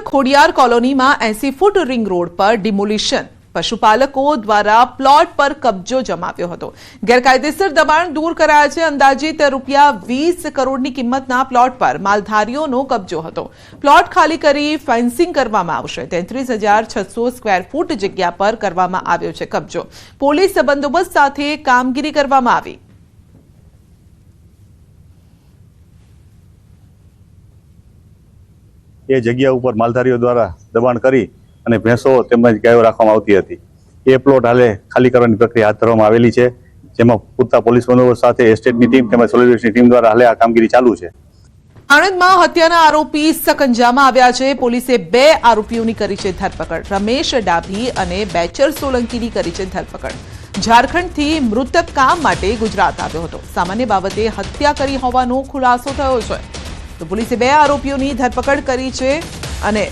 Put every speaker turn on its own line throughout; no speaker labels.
ખોડિયાર કોલોનીમાં 80 foot ring road પર demolition પશુપાલકો દ્વારા પ્લોટ પર કબજો જમાવ્યો હતો। ગેરકાયદેસર દબાણ દૂર કરાયા છે। અંદાજિત ₹20 કરોડની કિંમતના પ્લોટ પર માલધારીઓનો કબજો હતો। પ્લોટ ખાલી કરી ફેન્સિંગ કરવામાં આવશે। 33,600 સ્ક્વેર ફૂટ જગ્યા પર કરવામાં આવ્યો છે કબજો। પોલીસ બંદોબસ્ત સાથે કામગીરી કરવામાં આવી।
એ જગ્યા ઉપર માલધારીઓ દ્વારા દબાણ કરી અને ભેંસો તેમજ ગાયો રાખવામાં આવતી હતી। એ પ્લોટ હાલે ખાલી કરવાની પ્રક્રિયા હાથ ધરવામાં આવેલી છે, જેમાં પૂરતા પોલીસ બંદોબસ્ત સાથે એસ્ટેટની ટીમ તેમજ સોલિડની ટીમ દ્વારા હાલે આ કામગીરી ચાલુ છે।
આણંદમાં હત્યાના આરોપી સકંજામાં આવ્યા છે। પોલીસે 2 આરોપીઓની કરી છે ધરપકડ। રમેશ ડાભી અને બેચર સોલંકીની કરી છે ધરપકડ। ઝારખંડથી મૃતક કામ માટે ગુજરાત આવ્યો હતો। સામાન્ય બાબતે હત્યા કરી હોવાનો ખુલાસો થયો છે। તો પોલીસે 2 આરોપીઓની ધરપકડ કરી છે અને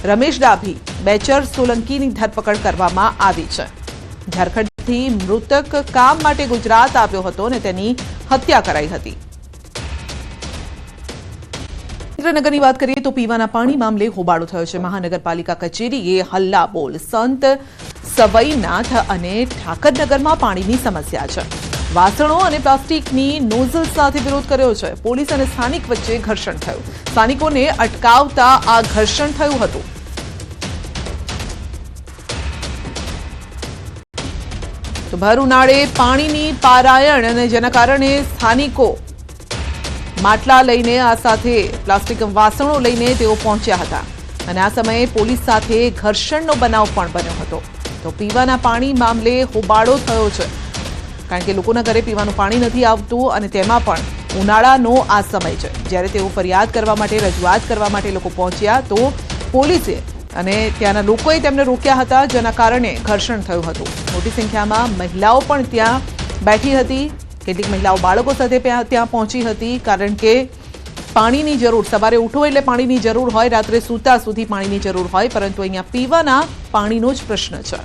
રમેશ ડાભી બેચર સોલંકીની ધરપકડ કરવામાં આવી છે। ઝારખંડથી મૃતક કામ માટે ગુજરાત આવ્યો હતો અને તેની હત્યા કરાઈ હતી। સુરેન્દ્રનગરની વાત કરીએ તો પીવાના પાણી મામલે હોબાળો થયો છે। મહાનગરપાલિકા કચેરીએ હલ્લા બોલ સંત સવઈનાથ અને ઠાકરનગરમાં પાણીની સમસ્યા છે। વાસણો અને પ્લાસ્ટિકની નોઝલ સાથે વિરોધ કર્યો છે। પોલીસ અને સ્થાનિક વચ્ચે ઘર્ષણ થયું। સ્થાનિકોને અટકાવતા આ ઘર્ષણ થયું હતું। તો ભર ઉનાળે પાણીની પારાયણ અને જેના કારણે સ્થાનિકો માટલા લઈને આ સાથે પ્લાસ્ટિક વાસણો લઈને તેઓ પહોંચ્યા હતા અને આ સમયે પોલીસ સાથે ઘર્ષણનો બનાવ પણ બન્યો હતો। તો પીવાના પાણી મામલે હોબાળો થયો છે, કારણ કે લોકોના ઘરે પીવાનું પાણી નથી આવતું અને તેમાં પણ ઉનાળાનો આ સમય છે। જ્યારે તેઓ ફરિયાદ કરવા માટે રજૂઆત કરવા માટે લોકો પહોંચ્યા તો પોલીસે અને ત્યાંના લોકોએ તેમને રોક્યા હતા, જેના કારણે ઘર્ષણ થયું હતું। મોટી સંખ્યામાં મહિલાઓ પણ ત્યાં બેઠી હતી। કેટલીક મહિલાઓ બાળકો સાથે ત્યાં પહોંચી હતી, કારણ કે પાણીની જરૂર સવારે ઉઠો એટલે પાણીની જરૂર હોય, રાત્રે સૂતા સુધી પાણીની જરૂર હોય, પરંતુ અહીંયા પીવાના પાણીનો જ પ્રશ્ન છે।